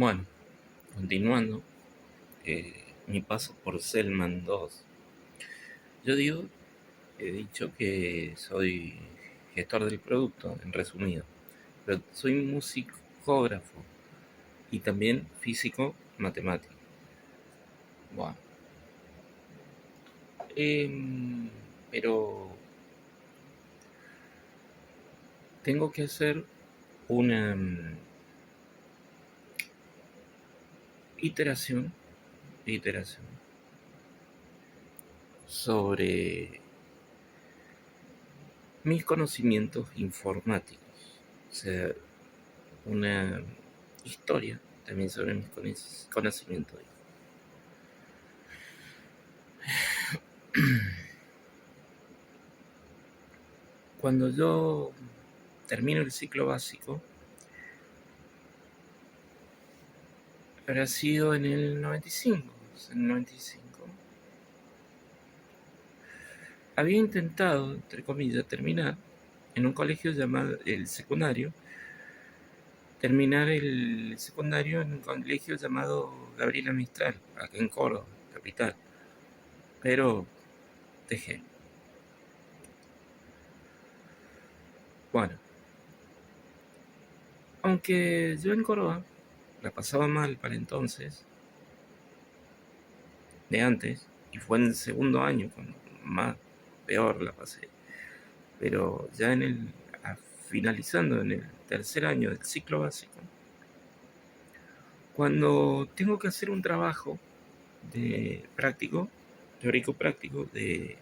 Bueno, continuando mi paso por Selman 2. Yo he dicho que soy gestor del producto, en resumido, pero soy musicógrafo y también físico matemático. Bueno, pero tengo que hacer una iteración, iteración sobre mis conocimientos informáticos. O sea, una historia también sobre mis conocimientos. Cuando yo termino el ciclo básico, habrá sido en el 95. En el 95. Había intentado, entre comillas, terminar en un colegio llamado el secundario, terminar el secundario en un colegio llamado Gabriela Mistral, acá en Córdoba, capital. Pero dejé. Bueno, aunque yo en Córdoba la pasaba mal para entonces, de antes, y fue en el segundo año cuando más peor la pasé. Pero ya finalizando en el tercer año del ciclo básico, cuando tengo que hacer un trabajo de práctico, teórico práctico, de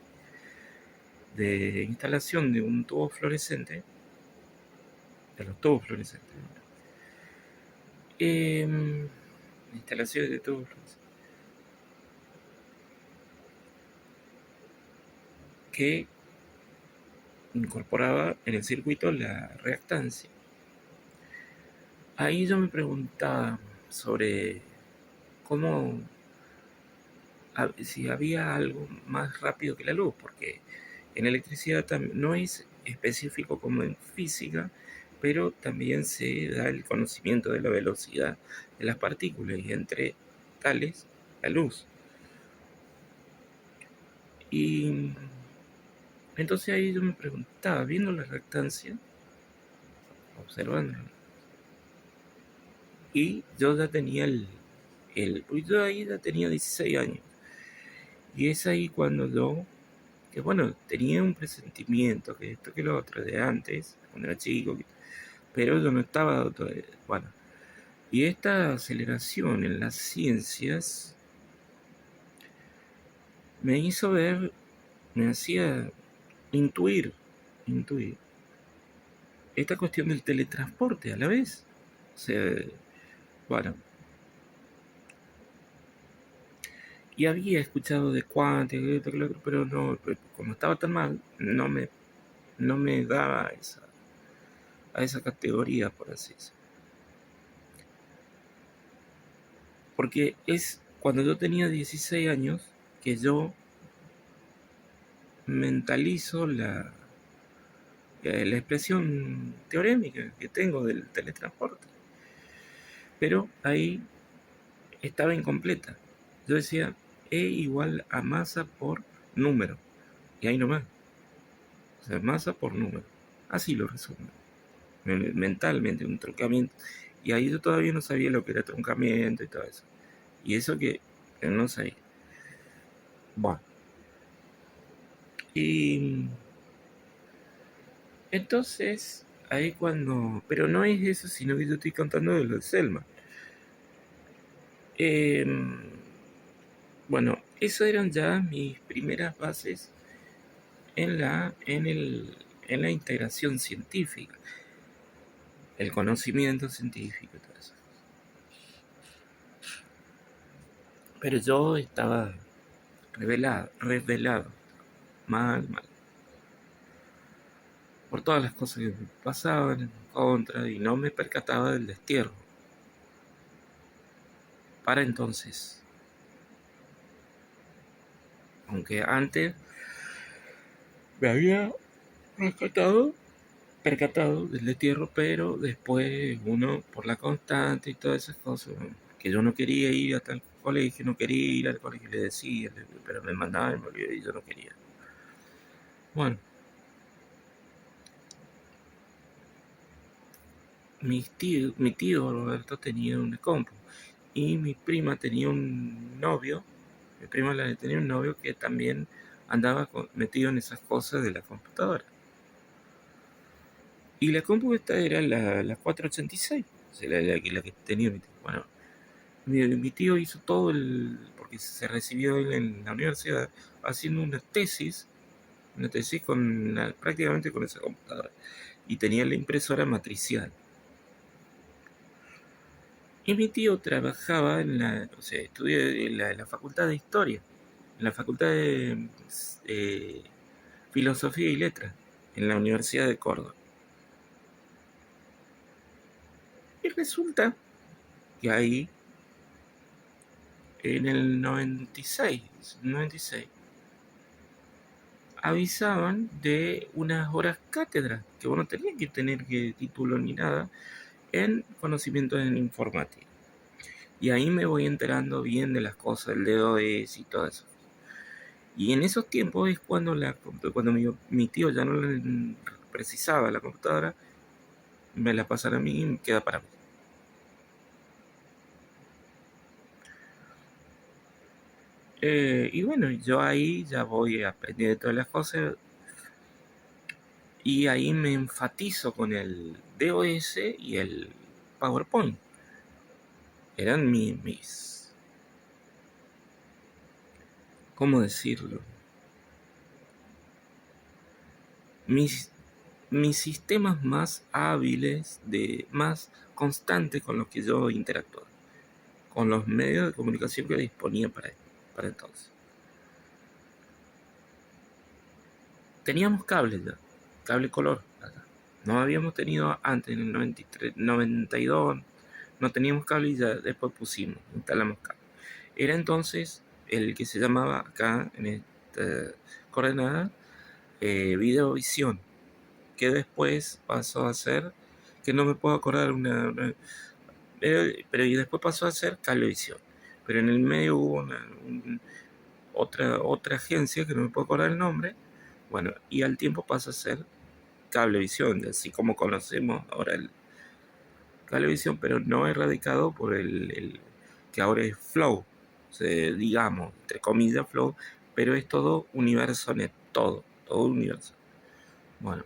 instalación de un tubo fluorescente, de los tubos fluorescentes, instalaciones de tubos fluorescentes, que incorporaba en el circuito la reactancia. Ahí yo me preguntaba sobre cómo, si había algo más rápido que la luz, porque en electricidad no es específico como en física, pero también se da el conocimiento de la velocidad de las partículas y entre tales la luz. Y entonces ahí yo me preguntaba, viendo la reactancia, observando, y yo ya tenía pues yo ahí ya tenía 16 años. Y es ahí cuando yo, que bueno, tenía un presentimiento, que esto que lo otro de antes, cuando era chico, pero yo no estaba todavía, bueno. Y esta aceleración en las ciencias me hizo ver, me hacía intuir esta cuestión del teletransporte a la vez. O sea, bueno, y había escuchado de cuántica, esto, que lo otro, pero no, como estaba tan mal, no me daba a esa categoría, por así decirlo. Porque es cuando yo tenía 16 años que yo mentalizo la expresión teorémica que tengo del teletransporte. Pero ahí estaba incompleta. Yo decía E igual a masa por número. Y ahí nomás. O sea, masa por número. Así lo resumo. Mentalmente, un truncamiento. Y ahí yo todavía no sabía lo que era truncamiento y todo eso. Y eso que no sabía. Bueno. Y entonces, ahí cuando... Pero no es eso, sino que yo estoy contando de lo de Selma. Bueno, esas eran ya mis primeras bases en la integración científica, el conocimiento científico y todo eso. Pero yo estaba revelado, mal, por todas las cosas que me pasaban en contra y no me percataba del destierro. Para entonces, aunque antes me había rescatado, percatado del destierro, pero después uno, por la constante y todas esas cosas, que yo no quería ir a tal colegio, no quería ir al colegio, le decía, pero me mandaban y yo no quería. Bueno, mi tío Roberto tenía una compu y mi prima tenía un novio, tenía un novio que también andaba metido en esas cosas de la computadora. Y la compu esta era la 486, o sea, la que tenía mi tío. Bueno, mi tío hizo todo porque se recibió él en la universidad haciendo una tesis prácticamente con esa computadora. Y tenía la impresora matricial. Y mi tío trabajaba o sea, estudió en la Facultad de Historia, en la Facultad de Filosofía y Letras, en la Universidad de Córdoba. Y resulta que ahí, en el 96, avisaban de unas horas cátedra, que vos no tenías que tener título ni nada, en conocimientos en informática. Y ahí me voy enterando bien de las cosas, el DOS y todo eso. Y en esos tiempos es cuando, cuando mi tío ya no precisaba la computadora, me la pasan a mí y me queda para mí. Y bueno, yo ahí ya voy aprendiendo todas las cosas y ahí me enfatizo con el DOS y el PowerPoint. Eran ¿cómo decirlo? Mis, mis sistemas más hábiles, más constantes con los que yo interactuaba, con los medios de comunicación que disponía para entonces. Teníamos cable ya, cable color. No habíamos tenido antes, en el 93, 92, no teníamos cable y ya después instalamos cable. Era entonces el que se llamaba acá en esta coordenada Videovisión, que después pasó a ser, que no me puedo acordar pero y después pasó a ser Cablevisión. Pero en el medio hubo otra agencia que no me puedo acordar el nombre. Bueno, y al tiempo pasa a ser Cablevisión, así como conocemos ahora el Cablevisión, pero no erradicado por el que ahora es Flow, o sea, digamos, entre comillas Flow, pero es todo universo net, todo universo. Bueno,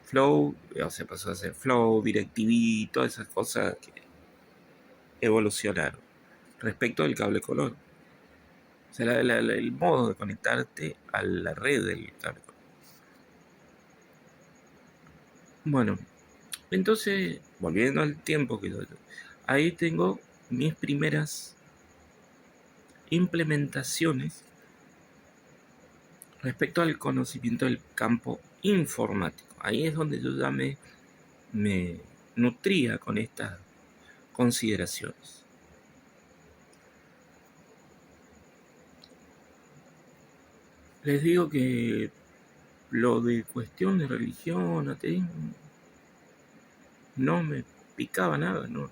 Flow, o sea, pasó a ser Flow, DirecTV, todas esas cosas que evolucionaron respecto del cable color. O sea, el modo de conectarte a la red del cable color. Bueno, entonces, volviendo al tiempo ahí tengo mis primeras implementaciones respecto al conocimiento del campo informático. Ahí es donde yo ya me nutría con estas consideraciones. Les digo que lo de cuestión de religión, ateísmo, no me picaba nada, ¿no?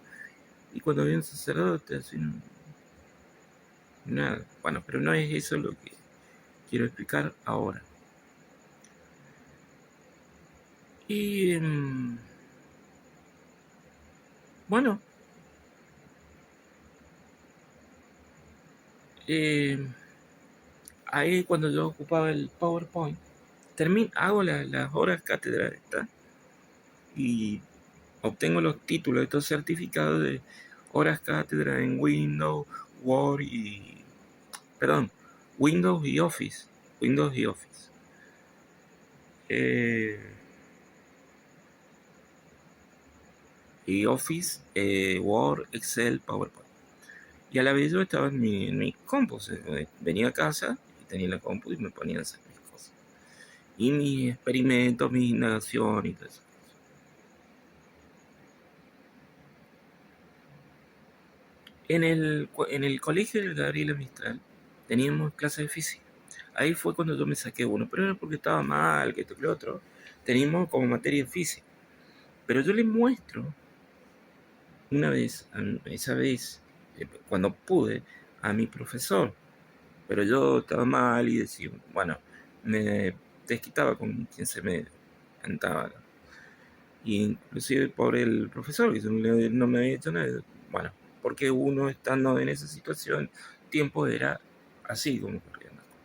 Y cuando había un sacerdote, así, nada. Bueno, pero no es eso lo que quiero explicar ahora. Y bueno, ahí cuando yo ocupaba el PowerPoint, hago las horas cátedra y obtengo los títulos de estos certificados de horas cátedra en Windows, Word perdón, Windows y Office. Windows y Office. Y Office, Word, Excel, PowerPoint. Y a la vez yo estaba en mi compu. Venía a casa y tenía la compu y me ponía a hacer mis cosas. Y mis experimentos, mis indagaciones y todo eso. En el colegio de Gabriela Mistral teníamos clase de física. ahí fue cuando yo me saqué uno, pero era porque estaba mal, que esto, que lo otro. Teníamos como materia física. Pero yo le muestro una vez, esa vez, cuando pude, a mi profesor. Pero yo estaba mal y decía, bueno, me desquitaba con quien se me cantaba. Y inclusive por el profesor, que yo no me había hecho nada. Bueno, porque uno estando en esa situación, tiempo era así como ocurrían las cosas.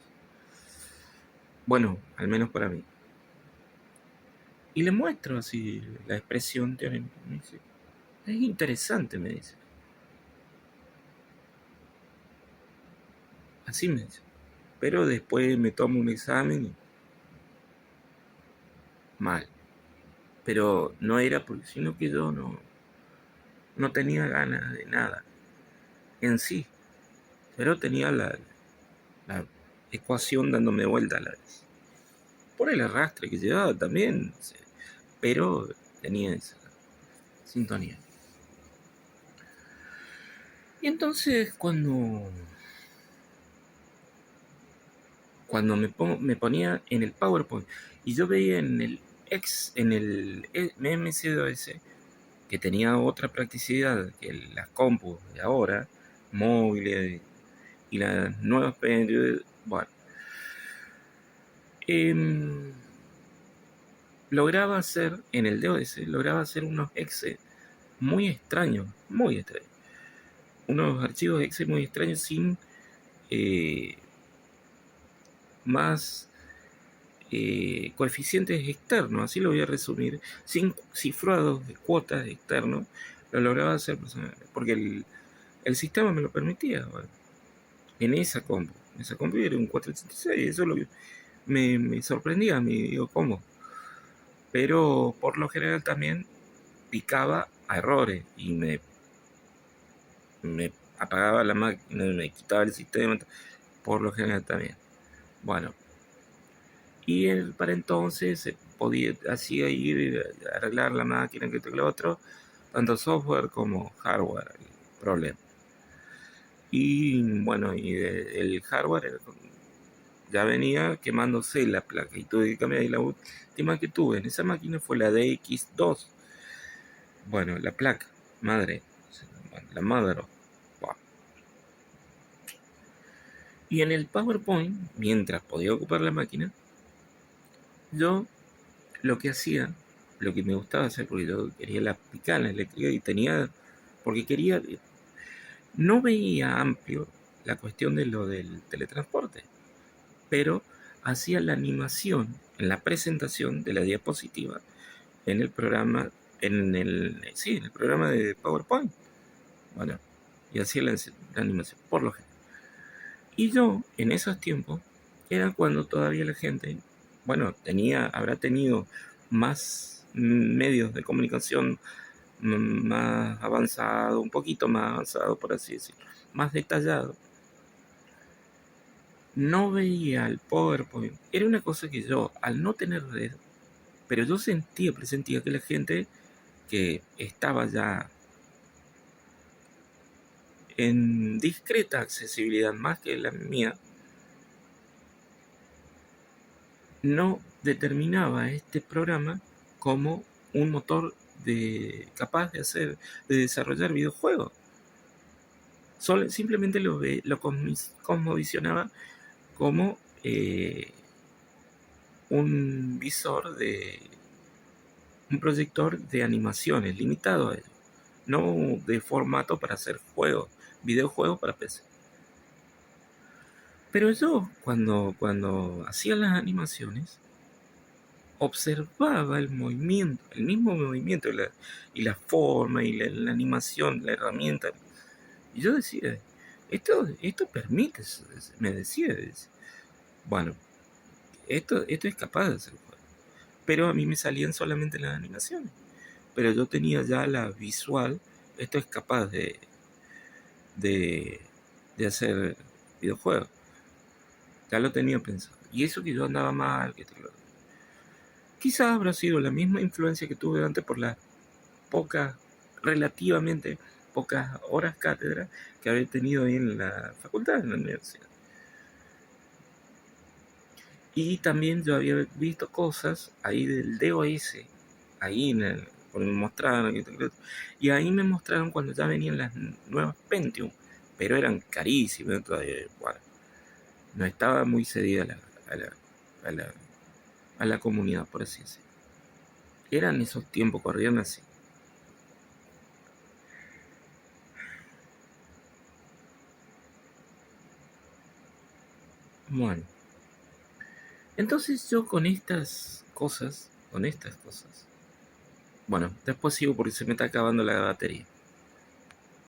Bueno, al menos para mí. Y le muestro así la expresión teórica. Me dice, es interesante, me dice. Así me dice. Pero después me tomo un examen y mal. Pero no era porque, sino que yo no tenía ganas de nada en sí. Pero tenía la ecuación dándome vuelta a la vez. Por el arrastre que llevaba también. Pero tenía esa sintonía. Y entonces cuando me ponía en el PowerPoint y yo veía en el MC2S que tenía otra practicidad que las compus de ahora, móviles y las nuevas pendrives, bueno, lograba hacer, en el DOS, lograba hacer unos exe muy extraños, unos archivos exe muy extraños sin más coeficientes externos, así lo voy a resumir, sin cifrados de cuotas externos, lo lograba hacer personalmente, porque el sistema me lo permitía. Bueno, en esa compu era un 486, eso me sorprendía, me digo, ¿cómo? Pero por lo general también picaba a errores y me apagaba la máquina, me quitaba el sistema, por lo general también. Bueno, y para entonces se podía así ir a arreglar la máquina, que lo otro, tanto software como hardware, el problema. Y bueno, y el hardware ya venía quemándose la placa y tuve que cambiar. Y la última que tuve en esa máquina fue la DX2. Bueno, la placa madre, la motherboard. Y en el PowerPoint, mientras podía ocupar la máquina, yo lo que hacía, lo que me gustaba hacer, porque yo quería la picana eléctrica y tenía, porque quería, no veía amplio la cuestión de lo del teletransporte, pero hacía la animación en la presentación de la diapositiva en el programa, en el programa de PowerPoint. Bueno, y hacía la animación, por lo general. Y yo, en esos tiempos, era cuando todavía la gente, bueno, habrá tenido más medios de comunicación más avanzado, un poquito más avanzado, por así decirlo, más detallado. No veía el PowerPoint. Era una cosa que yo, al no tener red, pero yo presentía que la gente que estaba ya en discreta accesibilidad más que la mía, no determinaba este programa como un motor capaz de desarrollar videojuegos. Simplemente lo cosmovisionaba como un un proyector de animaciones limitado a ello, no de formato para hacer videojuegos para PC. Pero yo, cuando hacía las animaciones, observaba el movimiento, el mismo movimiento y la forma y la animación, la herramienta. Y yo decía, esto permite, me decía, bueno, esto es capaz de hacer juego. Pero a mí me salían solamente las animaciones. Pero yo tenía ya la visual, esto es capaz de hacer videojuegos. Ya lo tenía pensado. Y eso que yo andaba mal, que te lo... Quizás habrá sido la misma influencia que tuve antes por las relativamente pocas horas cátedra que había tenido ahí en la facultad, en la universidad. Y también yo había visto cosas ahí del DOS, ahí cuando me mostraron, y ahí me mostraron cuando ya venían las nuevas Pentium, pero eran carísimas, entonces, bueno, no estaba muy cedida a la, a la, a la comunidad, por así decirlo. Eran esos tiempos, corrían así. Bueno, entonces yo con estas cosas, bueno, después sigo porque se me está acabando la batería.